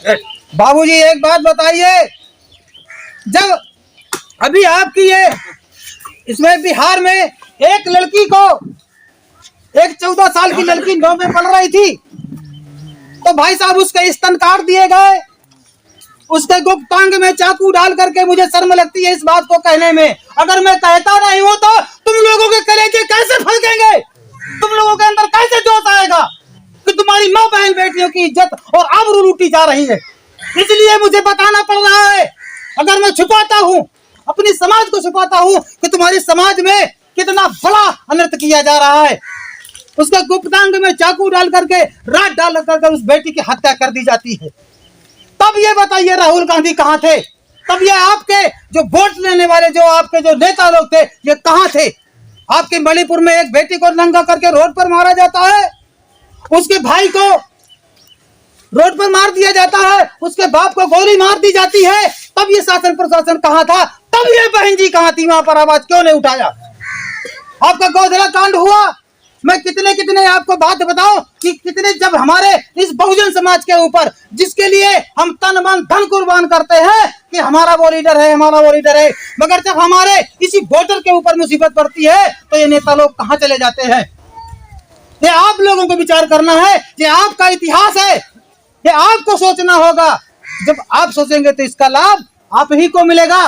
बाबूजी एक बात बताइए, जब अभी आपकी ये इसमें बिहार में एक लड़की को, एक 14 साल की लड़की 9 में पढ़ रही थी, तो भाई साहब उसके स्तन काट दिए गए, उसके गुप्तांग में चाकू डाल करके। मुझे शर्म लगती है इस बात को कहने में। अगर मैं कहता नहीं हूं तो तुम लोगों के कलेजे कैसे फड़केंगे, तुम लोगों के अंदर कैसे जोश आएगा कि तुम्हारी माँ बहन बेटियों की इज्जत और आबरू लूटी जा रही है। इसलिए मुझे बताना पड़ रहा है। अगर मैं छुपाता हूँ, अपनी समाज को छुपाता हूँ कि तुम्हारे समाज में कितना बड़ा अनर्थ किया जा रहा है। उसके गुप्तांग में चाकू डाल करके, रात डाल करके उस बेटी की हत्या कर दी जाती है। तब ये बताइए राहुल गांधी कहाँ थे? तब ये आपके जो वोट लेने वाले, जो आपके जो नेता लोग थे, ये कहाँ थे? आपके मणिपुर में एक बेटी को नंगा करके रोड पर मारा जाता है, उसके भाई को रोड पर मार दिया जाता है, उसके बाप को गोली मार दी जाती है। तब ये शासन प्रशासन कहाँ था? तब ये बहन जी कहाँ थी? वहां पर आवाज क्यों नहीं उठाया? आपका गोधरा कांड हुआ, मैं कितने आपको बात बताऊं कि कितने, जब हमारे इस बहुजन समाज के ऊपर, जिसके लिए हम तन मन धन कुर्बान करते हैं कि हमारा वो लीडर है, हमारा वो लीडर है, मगर जब हमारे किसी वोटर के ऊपर मुसीबत पड़ती है तो ये नेता लोग कहाँ चले जाते हैं? ये आप लोगों को विचार करना है, ये आपका इतिहास है, ये आपको सोचना होगा। जब आप सोचेंगे तो इसका लाभ आप ही को मिलेगा।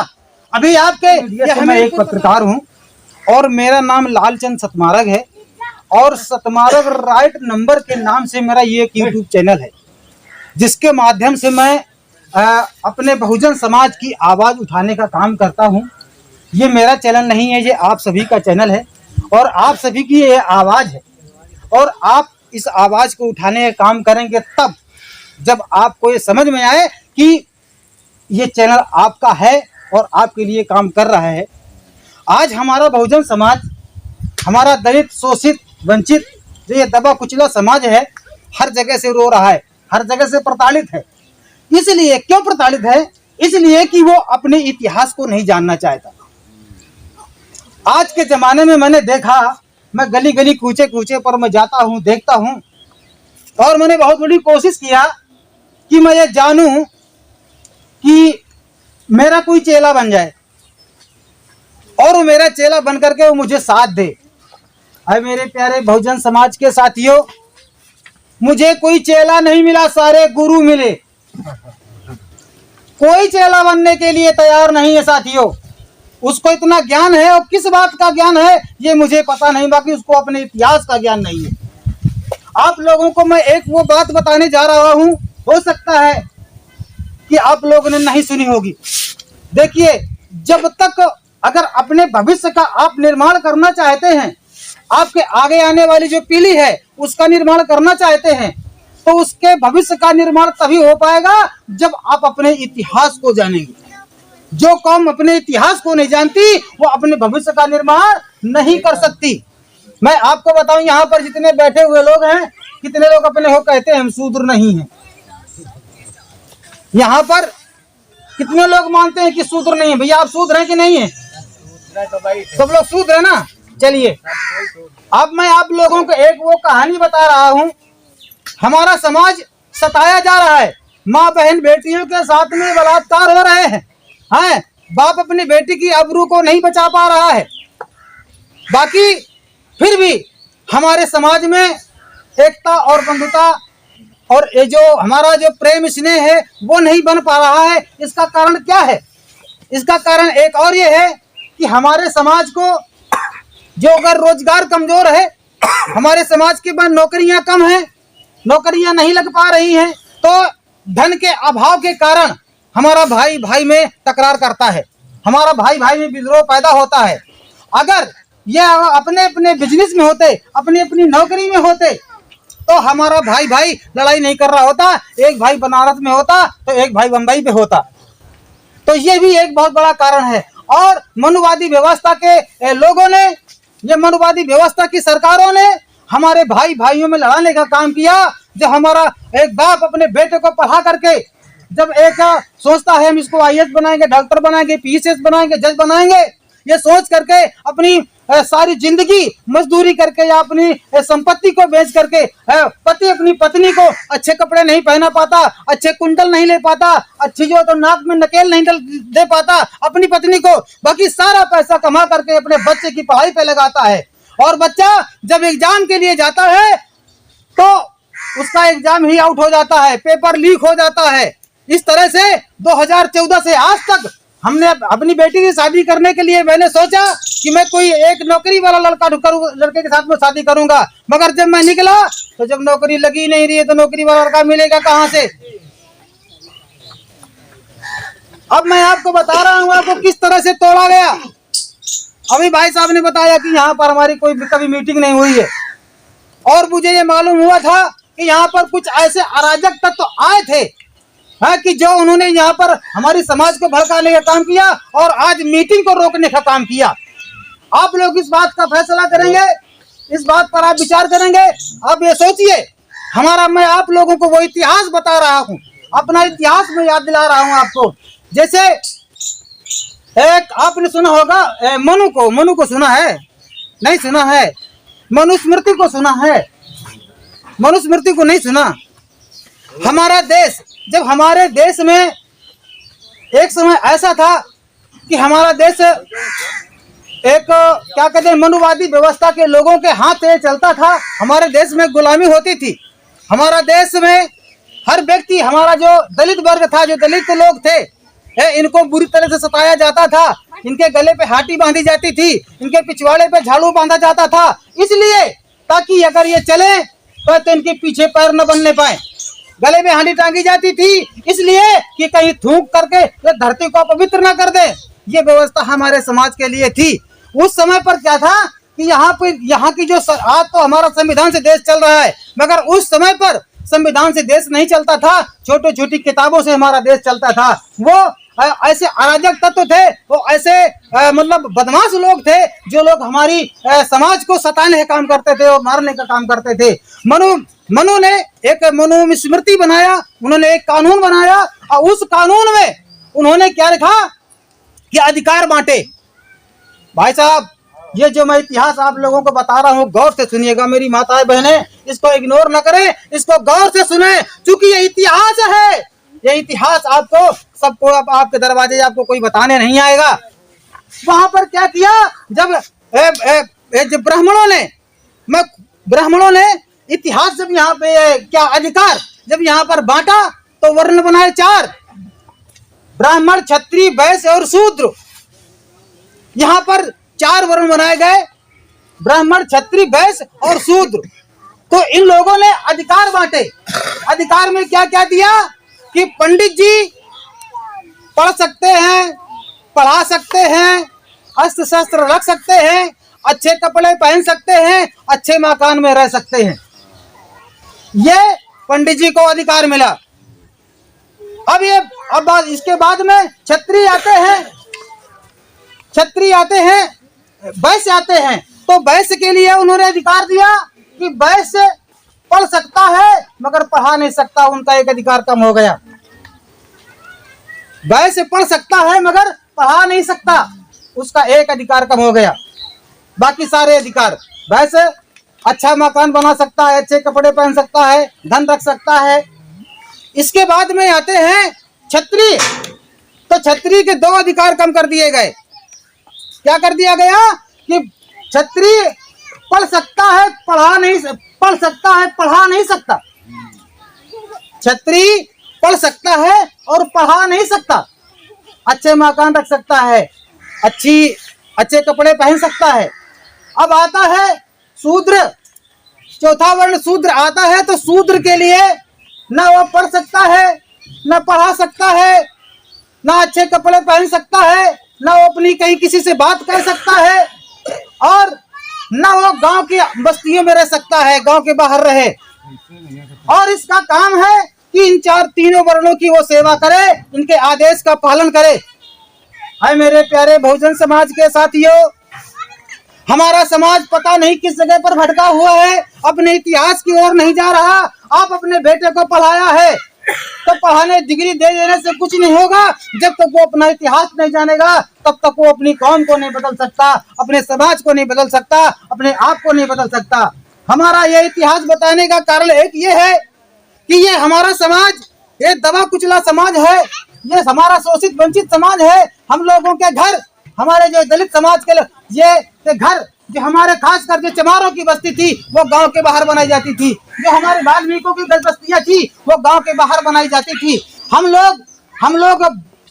अभी आपके मैं एक पत्रकार हूँ और मेरा नाम लालचंद सतमार्ग है, और सतमार्ग राइट नंबर के नाम से मेरा ये एक यूट्यूब चैनल है, जिसके माध्यम से मैं अपने बहुजन समाज की आवाज उठाने का काम करता हूँ। ये मेरा चैनल नहीं है, ये आप सभी का चैनल है और आप सभी की ये आवाज है। और आप इस आवाज को उठाने का काम करेंगे तब जब आपको ये समझ में आए कि ये चैनल आपका है और आपके लिए काम कर रहा है। आज हमारा बहुजन समाज, हमारा दलित, शोषित, वंचित, जो ये दबा कुचला समाज है, हर जगह से रो रहा है, हर जगह से प्रताड़ित है। इसलिए क्यों प्रताड़ित है? इसलिए कि वो अपने इतिहास को नहीं जानना चाहता। आज के जमाने में मैंने देखा, मैं गली गली कूचे कूचे पर मैं जाता हूँ, देखता हूँ, और मैंने बहुत बड़ी कोशिश किया कि मैं ये जानूं कि मेरा कोई चेला बन जाए और वो मेरा चेला बन करके वो मुझे साथ दे। अरे मेरे प्यारे बहुजन समाज के साथियों, मुझे कोई चेला नहीं मिला, सारे गुरु मिले। कोई चेला बनने के लिए तैयार नहीं है साथियों। उसको इतना ज्ञान है, और किस बात का ज्ञान है ये मुझे पता नहीं, बाकी उसको अपने इतिहास का ज्ञान नहीं है। आप लोगों को मैं एक वो बात बताने जा रहा हूं, हो सकता है कि आप लोगों ने नहीं सुनी होगी। देखिए, जब तक अगर अपने भविष्य का आप निर्माण करना चाहते हैं, आपके आगे आने वाली जो पीढ़ी है उसका निर्माण करना चाहते हैं, तो उसके भविष्य का निर्माण तभी हो पाएगा जब आप अपने इतिहास को जानेंगे। जो कौम अपने इतिहास को नहीं जानती वो अपने भविष्य का निर्माण नहीं कर सकती। मैं आपको बताऊं, यहाँ पर जितने बैठे हुए लोग हैं, कितने लोग अपने हो कहते हैं हम शूद्र नहीं हैं। यहाँ पर कितने लोग मानते हैं कि शूद्र नहीं है? भैया आप शूद्र हैं कि नहीं है? सब लोग शूद्र है ना। चलिए, अब मैं आप लोगों को एक वो कहानी बता रहा हूँ। हमारा समाज सताया जा रहा है, माँ बहन बेटियों के साथ में बलात्कार हो रहे हैं, बाप अपनी बेटी की आबरू को नहीं बचा पा रहा है। बाकी फिर भी हमारे समाज में एकता और बंधुता और ये जो हमारा जो प्रेम स्नेह है वो नहीं बन पा रहा है। इसका कारण क्या है? इसका कारण एक और ये है कि हमारे समाज को जो अगर रोजगार कमजोर है, हमारे समाज के पास नौकरियां कम हैं, नौकरियां नहीं लग पा रही हैं, तो धन के अभाव के कारण हमारा भाई भाई में तकरार करता है, हमारा भाई भाई में विद्रोह पैदा होता है। अगर ये अपने अपने बिजनेस में होते, अपनी अपनी नौकरी में होते, तो हमारा भाई भाई लड़ाई नहीं कर रहा होता। एक भाई बनारस में होता तो एक भाई बंबई पे होता। तो ये भी एक बहुत बड़ा कारण है। और मनुवादी व्यवस्था के लोगों ने, ये मनुवादी व्यवस्था की सरकारों ने हमारे भाई भाइयों में लड़ाने का काम किया। जब हमारा एक बाप अपने बेटे को पढ़ा करके जब एक सोचता है हम इसको IAS बनाएंगे, डॉक्टर बनाएंगे, PCS बनाएंगे, जज बनाएंगे, ये सोच करके अपनी सारी जिंदगी मजदूरी करके या अपनी संपत्ति को बेच करके पति अपनी पत्नी को अच्छे कपड़े नहीं पहना पाता, अच्छे कुंडल नहीं ले पाता, अच्छी जो तो नाक में नकेल नहीं दे पाता अपनी पत्नी को, बाकी सारा पैसा कमा करके अपने बच्चे की पढ़ाई पे लगाता है। और बच्चा जब एग्जाम के लिए जाता है तो उसका एग्जाम ही आउट हो जाता है, पेपर लीक हो जाता है। इस तरह से 2014 से आज तक हमने अपनी बेटी की शादी करने के लिए मैंने सोचा कि मैं कोई एक नौकरी वाला लड़के के साथ में शादी करूंगा, मगर जब मैं निकला तो जब नौकरी लगी नहीं रही है तो नौकरी वाला लड़का मिलेगा कहां से। अब मैं आपको बता रहा हूं आपको किस तरह से तोड़ा गया। अभी भाई साहब ने बताया कि यहाँ पर हमारी कोई कभी मीटिंग नहीं हुई है, और मुझे ये मालूम हुआ था कि यहाँ पर कुछ ऐसे अराजक तत्व तो आए थे कि जो उन्होंने यहाँ पर हमारी समाज को भड़काने का काम किया और आज मीटिंग को रोकने का काम किया। आप लोग इस बात का फैसला करेंगे, इस बात पर आप विचार करेंगे। अब ये सोचिए, मैं आप लोगों को वो इतिहास बता रहा हूँ, अपना इतिहास में याद दिला रहा हूँ आपको। जैसे एक आपने सुना होगा मनु को सुना है? नहीं सुना है? मनुस्मृति को सुना है? मनुस्मृति को नहीं सुना? हमारा देश, जब हमारे देश में एक समय ऐसा था कि हमारा देश एक क्या कहते हैं मनुवादी व्यवस्था के लोगों के हाथ से चलता था, हमारे देश में गुलामी होती थी। हमारा देश में हर व्यक्ति, हमारा जो दलित वर्ग था, जो दलित लोग थे, इनको बुरी तरह से सताया जाता था, इनके गले पे हाटी बांधी जाती थी, इनके पिछवाड़े पे झाड़ू बांधा जाता था, इसलिए ताकि अगर ये चले तो इनके पीछे पैर न बनने पाए। गले में हांडी टांगी जाती थी इसलिए कि कहीं थूक करके ये धरती को अपवित्र न कर दे। ये व्यवस्था हमारे समाज के लिए थी। उस समय पर क्या था कि यहाँ की जो आज तो हमारा संविधान से देश चल रहा है, मगर उस समय पर संविधान से देश नहीं चलता था, छोटी छोटी किताबों से हमारा देश चलता था। वो ऐसे अराजक तत्व थे, वो ऐसे मतलब बदमाश लोग थे, जो लोग हमारी समाज को सताने का काम करते थे और मारने का काम करते थे। मनु ने एक मनुस्मृति बनाया, उन्होंने एक कानून बनाया, और उस कानून में उन्होंने क्या लिखा कि अधिकार बांटे। भाई साहब, ये जो मैं इतिहास आप लोगों को बता रहा हूँ, गौर से सुनिएगा मेरी माताएं बहनें, इसको इग्नोर न करें, इसको गौर से सुने, क्योंकि ये इतिहास है। ये इतिहास आपको सबको आपके दरवाजे आपको कोई बताने नहीं आएगा। वहां पर क्या किया, जब ब्राह्मणों ने इतिहास जब यहाँ पे क्या अधिकार जब यहाँ पर बांटा तो वर्ण बनाए 4, ब्राह्मण, क्षत्रिय, वैश्य और शूद्र। यहाँ पर 4 वर्ण बनाए गए, ब्राह्मण, क्षत्रिय, वैश्य और शूद्र। तो इन लोगों ने अधिकार बांटे। अधिकार में क्या क्या दिया कि पंडित जी पढ़ सकते हैं, पढ़ा सकते हैं, अस्त्र शस्त्र रख सकते हैं, अच्छे कपड़े पहन सकते हैं, अच्छे मकान में रह सकते हैं। ये पंडित जी को अधिकार मिला। अब इसके बाद में क्षत्रिय आते हैं, वैश्य आते हैं। तो वैश्य के लिए उन्होंने अधिकार दिया कि वैश्य पढ़ सकता है मगर पढ़ा नहीं सकता, उनका एक अधिकार कम हो गया। वैश्य पढ़ सकता है मगर पढ़ा नहीं सकता, उसका एक अधिकार कम हो गया। बाकी सारे अधिकार, वैश्य अच्छा मकान बना सकता है, अच्छे कपड़े पहन सकता है, धन रख सकता है। इसके बाद में आते हैं क्षत्रिय। तो क्षत्रिय के 2 अधिकार कम कर दिए गए। क्या कर दिया गया कि क्षत्रिय पढ़ सकता है, पढ़ा नहीं सकता। क्षत्रिय पढ़ सकता है और पढ़ा नहीं सकता, अच्छे मकान रख सकता है, अच्छे कपड़े पहन सकता है। अब आता है शूद्र, चौथा वर्ण शूद्र आता है। तो शूद्र के लिए न वो पढ़ सकता है, न पढ़ा सकता है, न अच्छे कपड़े पहन सकता है, न वो अपनी कहीं किसी से बात कर सकता है, और न वो गांव की बस्तियों में रह सकता है, गांव के बाहर रहे। और इसका काम है कि इन तीनों वर्णों की वो सेवा करे, इनके आदेश का पालन करे। हाय मेरे प्यारे बहुजन समाज के साथियों, हमारा समाज पता नहीं किस जगह पर भटका हुआ है, अपने इतिहास की ओर नहीं जा रहा। आप अपने बेटे को पढ़ाया है, तो पढ़ाने डिग्री दे देने से कुछ नहीं होगा। जब तक वो अपना इतिहास नहीं जानेगा तब तक वो अपनी कौम को नहीं बदल सकता, अपने समाज को नहीं बदल सकता, अपने आप को नहीं बदल सकता। हमारा ये इतिहास बताने का कारण एक ये है कि ये हमारा समाज ये दबा कुचला समाज है, ये हमारा शोषित वंचित समाज है। हम लोगों के घर, हमारे जो दलित समाज के ये घर, जो हमारे खासकर जो चमारों की बस्ती थी वो गांव के बाहर बनाई जाती थी, जो हमारे वाल्मीकियों की बस्तियां थी वो गांव के बाहर बनाई जाती थी। हम लोग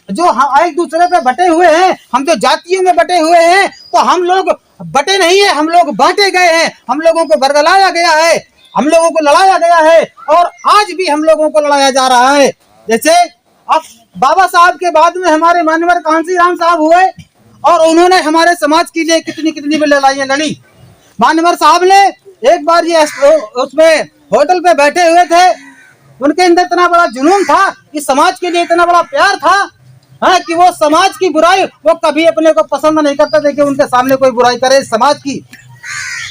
जो एक दूसरे पे बटे हुए हैं, हम जो जातियों में बटे हुए हैं, तो हम लोग बटे नहीं है, हम लोग बांटे गए हैं। हम लोगों को बरगलाया गया है, हम लोगों को लड़ाया गया है और आज भी हम लोगों को लड़ाया जा रहा है। जैसे अब बाबा साहब के बाद में हमारे मानवर कांसी राम साहब हुए और उन्होंने हमारे समाज के लिए कितनी कितनी भी लड़ाइयां लड़ी। मानवर साहब ने एक बार ये उसमें होटल पे बैठे हुए थे, उनके अंदर इतना बड़ा जुनून था कि समाज के लिए इतना बड़ा प्यार था कि वो समाज की बुराई वो कभी अपने को पसंद नहीं करते थे कि उनके सामने कोई बुराई करे समाज की।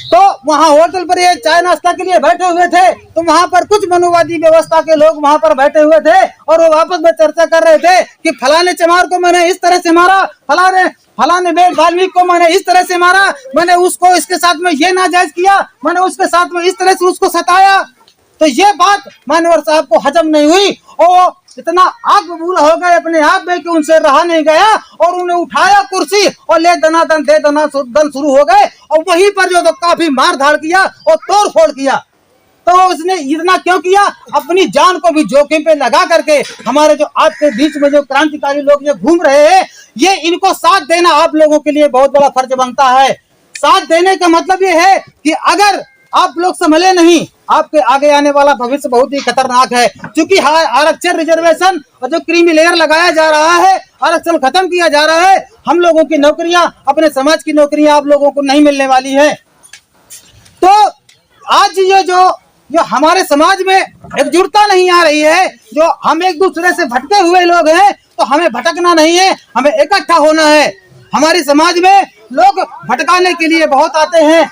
तो वहाँ होटल पर ये चाय नाश्ता के लिए बैठे हुए थे, तो वहाँ पर कुछ मनुवादी व्यवस्था के लोग वहाँ पर बैठे हुए थे और वो आपस में चर्चा कर रहे थे कि फलाने चमार को मैंने इस तरह से मारा, फलाने बेट वाल्मीकि को मैंने इस तरह से मारा, मैंने उसको इसके साथ में ये नाजायज किया, मैंने उसके साथ में इस तरह से उसको सताया। तो ये बात मानवर साहब को हजम नहीं हुई और इतना आग बबूल हो गए अपने आप में कि उनसे रहा नहीं गया और उन्हें उठाया कुर्सी और ले दनादन दे दनादन शुरू हो गए और वहीं पर जो तो काफी मार धाड़ किया और तोड़ फोड़ किया। तो उसने इतना क्यों किया? अपनी जान को भी जोखिम पे लगा करके हमारे जो आज के बीच में जो क्रांतिकारी लोग ये घूम रहे हैं, ये इनको साथ देना आप लोगों के लिए बहुत बड़ा फर्ज बनता है। साथ देने का मतलब ये है कि अगर आप लोग संभले नहीं, आपके आगे आने वाला भविष्य बहुत ही खतरनाक है। क्योंकि आरक्षण रिजर्वेशन और जो क्रीमी लेयर लगाया जा रहा है, आरक्षण खत्म किया जा रहा है, हम लोगों की नौकरियां, अपने समाज की नौकरियां आप लोगों को नहीं मिलने वाली है। तो आज ये जो हमारे समाज में एकजुटता नहीं आ रही है, जो हम एक दूसरे से भटके हुए लोग हैं, तो हमें भटकना नहीं है, हमें इकट्ठा होना है। हमारे समाज में लोग भटकाने के लिए बहुत आते हैं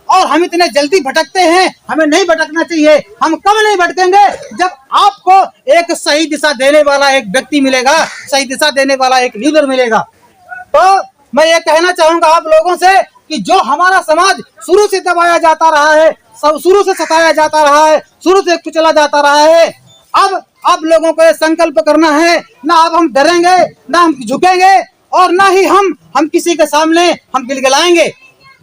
और हम इतने जल्दी भटकते हैं, हमें नहीं भटकना चाहिए। हम कब नहीं भटकेंगे? जब आपको एक सही दिशा देने वाला एक व्यक्ति मिलेगा, सही दिशा देने वाला एक लीडर मिलेगा। तो मैं ये कहना चाहूंगा आप लोगों से कि जो हमारा समाज शुरू से दबाया जाता रहा है, शुरू से सताया जाता रहा है, शुरू से कुचला जाता रहा है, अब आप लोगों को ये संकल्प करना है, ना अब हम डरेंगे, ना हम झुकेंगे और ना ही हम किसी के सामने हम गिलगिलाएंगे।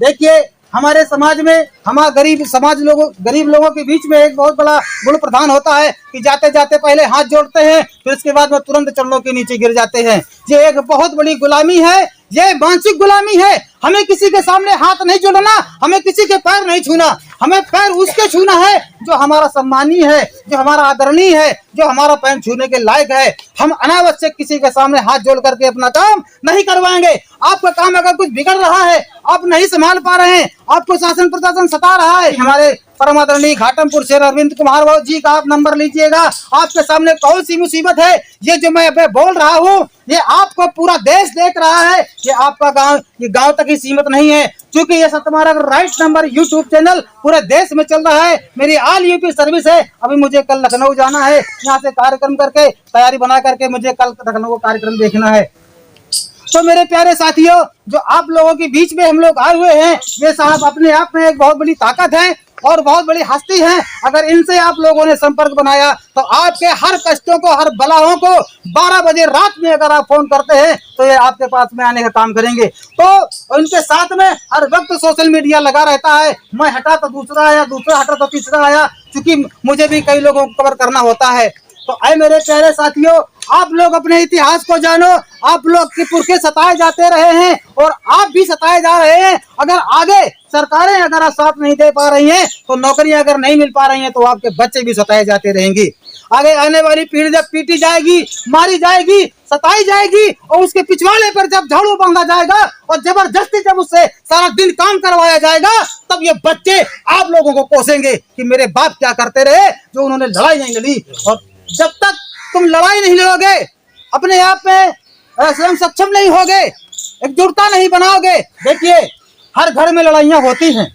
देखिए हमारे समाज में, हमारे गरीब लोगों के बीच में एक बहुत बड़ा गुण प्रधान होता है कि जाते जाते पहले हाथ जोड़ते हैं, फिर उसके बाद में तुरंत चरणों के नीचे गिर जाते हैं। ये एक बहुत बड़ी गुलामी है, ये मानसिक गुलामी है। हमें किसी के सामने हाथ नहीं जोड़ना, हमें किसी के पैर नहीं छूना, हमें पैर उसके छूना है जो हमारा सम्मानीय है, जो हमारा आदरणीय है, जो हमारा पैर छूने के लायक है। हम अनावश्यक किसी के सामने हाथ जोड़ करके अपना काम नहीं करवाएंगे। आपका काम अगर कुछ बिगड़ रहा है, आप नहीं संभाल पा रहे हैं, आपको शासन प्रशासन सता रहा है, हमारे परम आदरणीय घाटमपुर शेर अरविंद कुमार बाबू जी का आप नंबर लीजिएगा। आपके सामने कौन सी मुसीबत है, ये जो मैं अभी बोल रहा हूँ, ये आपको पूरा देश देख रहा है। ये आपका गांव, ये गांव तक ही सीमित नहीं है, क्योंकि ये सतमारा राइट नंबर यूट्यूब चैनल पूरे देश में चल रहा है। मेरी ऑल यूपी सर्विस है। अभी मुझे कल लखनऊ जाना है, यहाँ से कार्यक्रम करके तैयारी बना करके मुझे कल लखनऊ को कार्यक्रम देखना है। तो मेरे प्यारे साथियों, जो आप लोगों के बीच में हम लोग आए हुए हैं, ये साहब अपने आप में एक बहुत बड़ी ताकत है और बहुत बड़ी हस्ती है। अगर इनसे आप लोगों ने संपर्क बनाया तो आपके हर कष्टों को, हर बलाओं को 12 बजे रात में अगर आप फोन करते हैं तो ये आपके पास में आने का काम करेंगे। तो इनके साथ में हर वक्त सोशल मीडिया लगा रहता है। मैं हटा तो दूसरा आया, दूसरा हटा तो तीसरा आया, क्योंकि मुझे भी कई लोगों को कवर करना होता है। तो आए मेरे प्यारे साथियों, आप लोग अपने इतिहास को जानो। आप लोग के पुरखे सताए जाते रहे हैं और आप भी सताए जा रहे हैं। अगर आगे सरकारें अगर आप साथ नहीं दे पा रही हैं, तो नौकरियां अगर नहीं मिल पा रही हैं, तो आपके बच्चे भी सताए जाते रहेंगे। आगे आने वाली पीढ़ी जब पीटी जाएगी, मारी जाएगी, सताई जाएगी और उसके पिछवाड़े पर जब झाड़ू बांधा जाएगा और जबरदस्ती जब उससे सारा दिन काम करवाया जाएगा, तब ये बच्चे आप लोगों को कोसेंगे कि मेरे बाप क्या करते रहे जो उन्होंने लड़ाई नहीं लड़ी। और जब तक तुम लड़ाई नहीं लड़ोगे, अपने आप में स्वयं सक्षम नहीं होगे, एकजुटता नहीं बनाओगे। देखिए हर घर में लड़ाइयाँ होती हैं,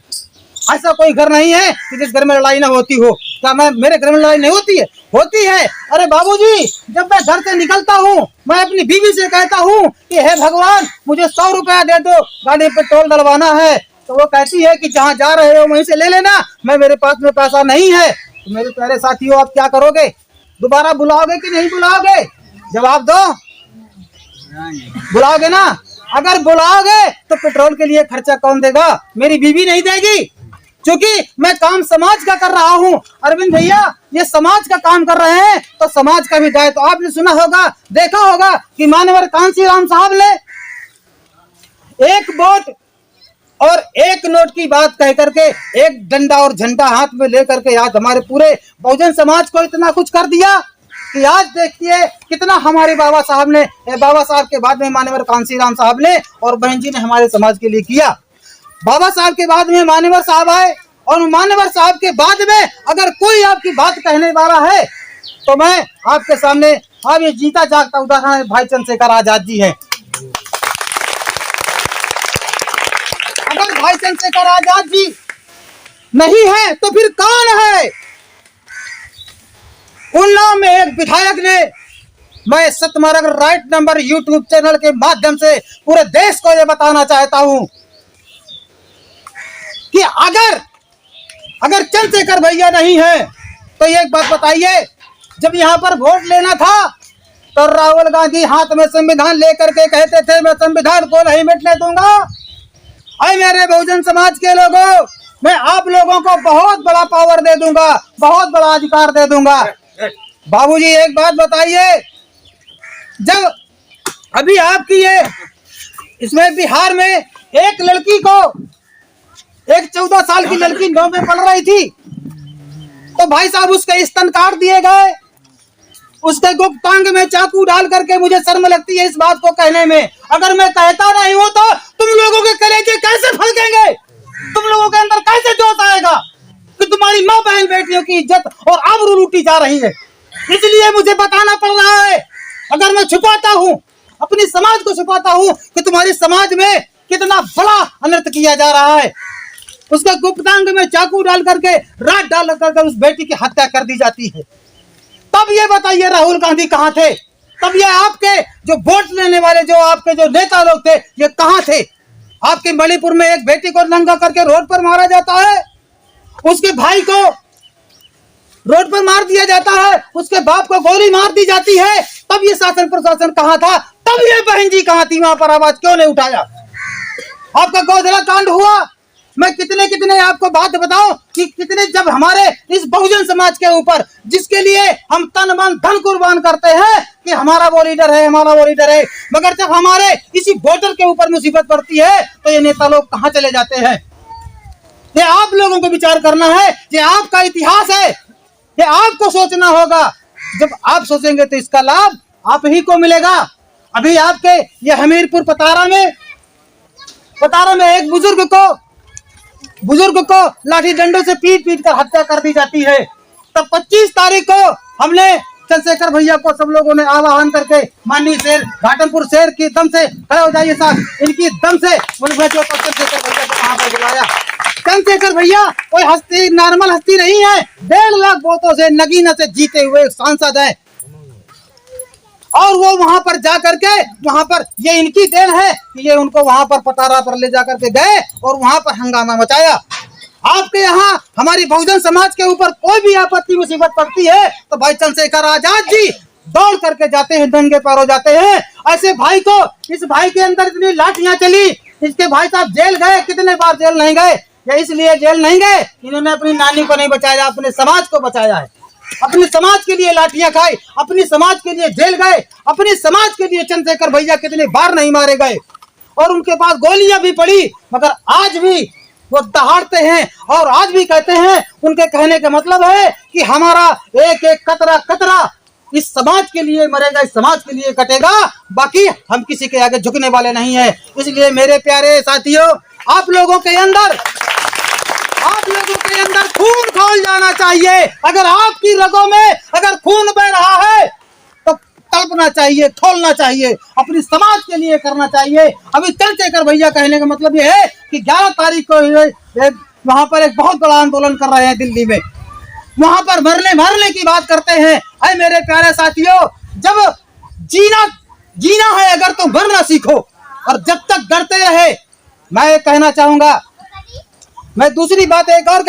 ऐसा कोई घर नहीं है कि जिस घर में लड़ाई ना होती हो। क्या मेरे घर में लड़ाई नहीं होती है? होती है। अरे बाबूजी, जब मैं घर से निकलता हूँ, मैं अपनी बीवी से कहता हूँ कि हे भगवान, मुझे 100 रुपया दे दो, गाड़ी पे पेट्रोल डलवाना है। तो वो कहती है कि जहाँ जा रहे हो वहीं से ले लेना, मेरे पास में पैसा नहीं है। तो मेरे प्यारे साथियों, आप क्या करोगे? दोबारा बुलाओगे कि नहीं बुलाओगे? जवाब दो। बुलाओगे ना? अगर बुलाओगे तो पेट्रोल के लिए खर्चा कौन देगा? मेरी बीवी नहीं देगी, क्योंकि मैं काम समाज का कर रहा हूँ। अरविंद भैया, ये समाज का काम कर रहे हैं तो समाज का भी दायित्व। तो आपने सुना होगा, देखा होगा कि मानवर कांसीराम साहब ने एक वोट और एक नोट की बात कह करके एक डंडा और झंडा हाथ में लेकर के आज हमारे पूरे बहुजन समाज को इतना कुछ कर दिया कि आज देखिए कितना हमारे बाबा साहब ने, बाबा साहब के बाद में मानवर कांसीराम साहब ने और बहन जी ने हमारे समाज के लिए किया। बाबा साहब के बाद में मानवर साहब आए, और मानवर साहब के बाद में अगर कोई आपकी बात कहने वाला है तो मैं आपके सामने, आप ये जीता जागता उदाहरण भाई चंद्रशेखर आजाद जी है। अगर भाई चंद्रशेखर आजाद जी नहीं है तो फिर कौन है? उन्नाव में एक विधायक ने, मैं सतमार्ग राइट नंबर यूट्यूब चैनल के माध्यम से पूरे देश को यह बताना चाहता हूं कि अगर चंद्रशेखर भैया नहीं है तो एक बात बताइए, जब यहां पर वोट लेना था तो राहुल गांधी हाथ में संविधान लेकर के कहते थे मैं संविधान को नहीं मिटने दूंगा। अरे मेरे बहुजन समाज के लोगों, मैं आप लोगों को बहुत बड़ा पावर दे दूंगा, बहुत बड़ा अधिकार दे दूंगा। बाबूजी, एक बात बताइए, जब अभी आपकी ये इसमें बिहार में एक लड़की को, एक 14 साल की लड़की 9 में पढ़ रही थी, तो भाई साहब उसके स्तन काट दिए गए, उसके गुप्तांग में चाकू डाल करके। मुझे शर्म लगती है इस बात को कहने में। अगर मैं कहता नहीं हूं तो तुम लोगों के कलेजे कैसे फड़केंगे? तुम लोगों के अंदर कैसे जोश आएगा कि तुम्हारी माँ बहन बेटियों की इज्जत और आबरू लूटी जा रही है? इसलिए मुझे बताना पड़ रहा है। अगर मैं छुपाता हूँ, अपनी समाज को छुपाता हूँ कि तुम्हारे समाज में कितना बड़ा अनर्थ किया जा रहा है, उसके गुप्तांग में चाकू डाल करके, रात डाल करके उस बेटी की हत्या कर दी जाती है, तब ये बताइए राहुल गांधी कहाँ थे? तब ये आपके जो वोट लेने वाले, जो आपके जो नेता लोग थे, ये कहाँ थे? आपके मणिपुर में एक बेटी को नंगा करके रोड पर मारा जाता है, उसके भाई को रोड पर मार दिया जाता है, उसके बाप को गोली मार दी जाती है, तब ये शासन प्रशासन कहाँ था? तब ये बहन जी कहाँ थी? वहां पर आवाज क्यों नहीं उठाया? आपका गोधरा कांड हुआ, मैं कितने आपको बात बताऊं कि कितने, जब हमारे इस बहुजन समाज के ऊपर, जिसके लिए हम तन मन धन कुर्बान करते हैं कि हमारा वो लीडर है, हमारा वो लीडर है, मगर जब हमारे इसी वोटर के ऊपर मुसीबत पड़ती है तो ये नेता लोग कहाँ चले जाते हैं? ये आप लोगों को विचार करना है, ये आपका इतिहास है, ये आपको सोचना होगा। जब आप सोचेंगे तो इसका लाभ आप ही को मिलेगा। अभी आपके ये हमीरपुर पतारा में एक बुजुर्ग को लाठी डंडों से पीट कर हत्या कर दी जाती है। तब 25 तारीख को हमने चंद्रशेखर भैया को सब लोगों ने आह्वान करके, माननीय शेर घाटमपुर शेर की दम से खड़े हो जाइए साहब, इनकी दम से चंद्रशेखर भैया को वहां पर बुलाया। चंद्रशेखर भैया कोई हस्ती, नॉर्मल हस्ती नहीं है, 1.5 लाख वोटों से नगीना से जीते हुए सांसद है, और वो वहां पर जा करके, वहां पर ये इनकी देन है कि ये उनको वहां पर पतारा पर ले जा करके गए और वहां पर हंगामा मचाया। आपके यहाँ हमारी बहुजन समाज के ऊपर कोई भी आपत्ति मुसीबत पड़ती है तो भाई चंद्रशेखर आजाद जी दौड़ करके जाते हैं, नंगे पैरों जाते हैं। ऐसे भाई को, इस भाई के अंदर इतनी लाठियां चली, इसके भाई साहब जेल गए, कितने बार जेल नहीं गए? या इसलिए जेल नहीं गए, इन्होंने अपनी नानी को नहीं बचाया, अपने समाज को बचाया है। अपने समाज के लिए लाठियां खाई, अपने समाज के लिए जेल गए, अपने समाज के लिए चंद्रशेखर भैया कितने बार नहीं मारे गए, और उनके पास गोलियां भी पड़ी, मगर आज भी वो दहाड़ते हैं और आज भी कहते हैं। उनके कहने का मतलब है कि हमारा एक एक कतरा इस समाज के लिए मरेगा, इस समाज के लिए कटेगा, बाकी हम किसी के आगे झुकने वाले नहीं है। इसलिए मेरे प्यारे साथियों, आप लोगों के अंदर खून खौल जाना चाहिए। अगर आपकी रगों में अगर खून बह रहा है तो तड़पना चाहिए, खोलना चाहिए, अपनी समाज के लिए करना चाहिए। अभी चंद्रशेखर भैया कहने का मतलब ये है कि 11 तारीख को वहां पर एक बहुत बड़ा आंदोलन कर रहे हैं दिल्ली में। वहां पर मरने की बात करते हैं। अरे मेरे प्यारे साथियों, जब जीना है अगर तो मरना सीखो, और जब तक डरते रहे। मैं कहना चाहूंगा, मैं दूसरी बात एक और